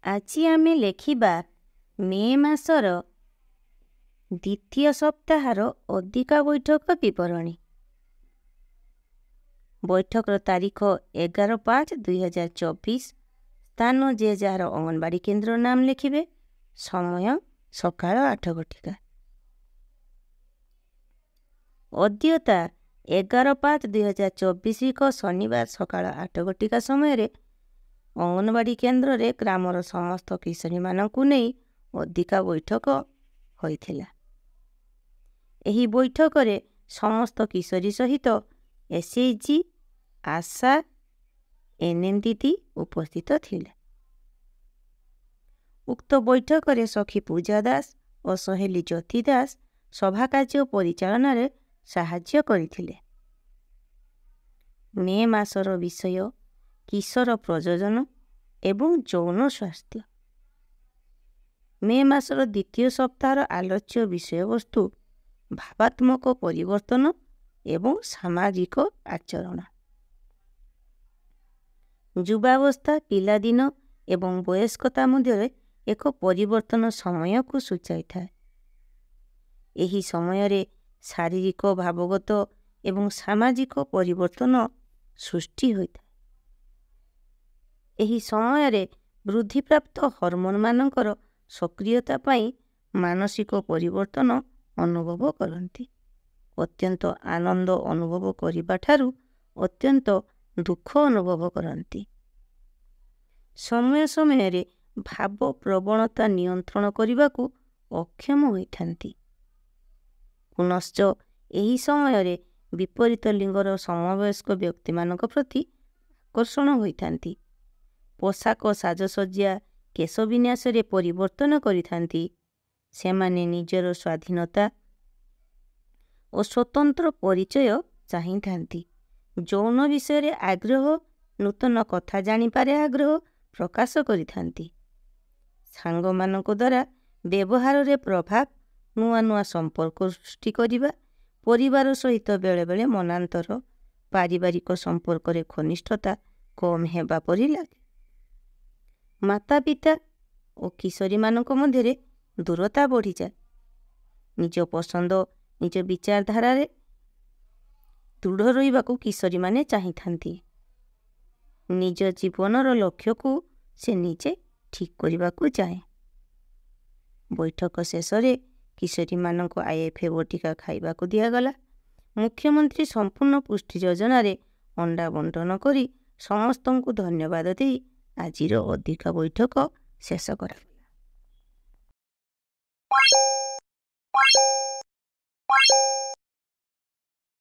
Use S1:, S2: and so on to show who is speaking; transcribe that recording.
S1: ଆଜି ଆମେ ଲେଖିବା ମେ ମାସର ଦ୍ୱିତୀୟ ସପ୍ତାହର ଅଧିକା ବୈଠକ ବିବରଣୀ। ବୈଠକର ତାରିଖ 11/5/2024। ସ୍ଥାନ ଯେ ଯାହାର ଅଙ୍ଗନବାଡ଼ି କେନ୍ଦ୍ରର ନାମ ଲେଖିବେ। ସମୟ ସକାଳ 8 ଘଟିକା। ଅଦ୍ୟତା 11/5/2024 ଶନିବାର ସକାଳ 8 ଘଟିକା ସମୟରେ ଅଙ୍ଗନବାଡ଼ି କେନ୍ଦ୍ରରେ ଗ୍ରାମର ସମସ୍ତ କିଶୋରୀମାନଙ୍କୁ ନେଇ ଅଧିକା ବୈଠକ ହୋଇଥିଲା। ଏହି ବୈଠକରେ ସମସ୍ତ କିଶୋରୀ ସହିତ ଏସ୍ଏଚ୍ଜି, ଆଶା, ଏନ୍ଏନ୍ ଦିଦି ଉପସ୍ଥିତ ଥିଲେ। ଉକ୍ତ ବୈଠକରେ ସଖୀ ପୂଜା ଦାସ ଓ ସହେଲି ଜ୍ୟୋତି ଦାସ ସଭା କାର୍ଯ୍ୟ ପରିଚାଳନାରେ ସାହାଯ୍ୟ କରିଥିଲେ। ମେ ମାସର ବିଷୟ କିଶୋର ପ୍ରଜୋଜନ ଏବଂ ଯୌନ ସ୍ୱାସ୍ଥ୍ୟ। ମେ ମାସର ଦ୍ୱିତୀୟ ସପ୍ତାହର ଆଲୋଚ୍ୟ ବିଷୟବସ୍ତୁ ଭାବାତ୍ମକ ପରିବର୍ତ୍ତନ ଏବଂ ସାମାଜିକ ଆଚରଣ। ଯୁବାବସ୍ଥା ପିଲାଦିନ ଏବଂ ବୟସ୍କତା ମଧ୍ୟରେ ଏକ ପରିବର୍ତ୍ତନ ସମୟକୁ ସୂଚାଇଥାଏ। ଏହି ସମୟରେ ଶାରୀରିକ, ଭାବଗତ ଏବଂ ସାମାଜିକ ପରିବର୍ତ୍ତନ ସୃଷ୍ଟି ହୋଇଥାଏ। ଏହି ସମୟରେ ବୃଦ୍ଧିପ୍ରାପ୍ତ ହର୍ମୋନମାନଙ୍କର ସକ୍ରିୟତା ପାଇଁ ମାନସିକ ପରିବର୍ତ୍ତନ ଅନୁଭବ କରନ୍ତି। ଅତ୍ୟନ୍ତ ଆନନ୍ଦ ଅନୁଭବ କରିବା ଠାରୁ ଅତ୍ୟନ୍ତ ଦୁଃଖ ଅନୁଭବ କରନ୍ତି। ସମୟ ସମୟରେ ଭାବ ପ୍ରବଣତା ନିୟନ୍ତ୍ରଣ କରିବାକୁ ଅକ୍ଷମ ହୋଇଥାନ୍ତି। ପୁନଶ୍ଚ ଏହି ସମୟରେ ବିପରୀତ ଲିଙ୍ଗର ସମବୟସ୍କ ବ୍ୟକ୍ତିମାନଙ୍କ ପ୍ରତି ଆକର୍ଷଣ ହୋଇଥାନ୍ତି। ପୋଷାକ ସାଜସଜ୍ଜା, କେଶ ବିନ୍ୟାସରେ ପରିବର୍ତ୍ତନ କରିଥାନ୍ତି। ସେମାନେ ନିଜର ସ୍ୱାଧୀନତା ଓ ସ୍ୱତନ୍ତ୍ର ପରିଚୟ ଚାହିଁଥାନ୍ତି। ଯୌନ ବିଷୟରେ ଆଗ୍ରହ, ନୂତନ କଥା ଜାଣିବାରେ ଆଗ୍ରହ ପ୍ରକାଶ କରିଥାନ୍ତି। ସାଙ୍ଗମାନଙ୍କ ଦ୍ୱାରା ବ୍ୟବହାରରେ ପ୍ରଭାବ, ନୂଆ ନୂଆ ସମ୍ପର୍କ ସୃଷ୍ଟି କରିବା, ପରିବାର ସହିତ ବେଳେବେଳେ ମନାନ୍ତର, ପାରିବାରିକ ସମ୍ପର୍କରେ ଘନିଷ୍ଠତା କମ୍ ହେବା ପରି ଲାଗେ। ମାତା ପିତା ଓ କିଶୋରୀମାନଙ୍କ ମଧ୍ୟରେ ଦୂରତା ବଢ଼ିଯାଏ। ନିଜ ପସନ୍ଦ, ନିଜ ବିଚାରଧାରାରେ ଦୃଢ଼ ରହିବାକୁ କିଶୋରୀମାନେ ଚାହିଁଥାନ୍ତି। ନିଜ ଜୀବନର ଲକ୍ଷ୍ୟକୁ ସେ ନିଜେ ଠିକ୍ କରିବାକୁ ଚାହେଁ। ବୈଠକ ଶେଷରେ କିଶୋରୀମାନଙ୍କୁ IFA ବଟିକା ଖାଇବାକୁ ଦିଆଗଲା। ମୁଖ୍ୟମନ୍ତ୍ରୀ ସମ୍ପୂର୍ଣ୍ଣ ପୁଷ୍ଟି ଯୋଜନାରେ ଅଣ୍ଡା ବଣ୍ଟନ କରି ସମସ୍ତଙ୍କୁ ଧନ୍ୟବାଦ ଦେଇ ଆଜିର ଅଧିକା ବୈଠକ ଶେଷ କରାଗଲା।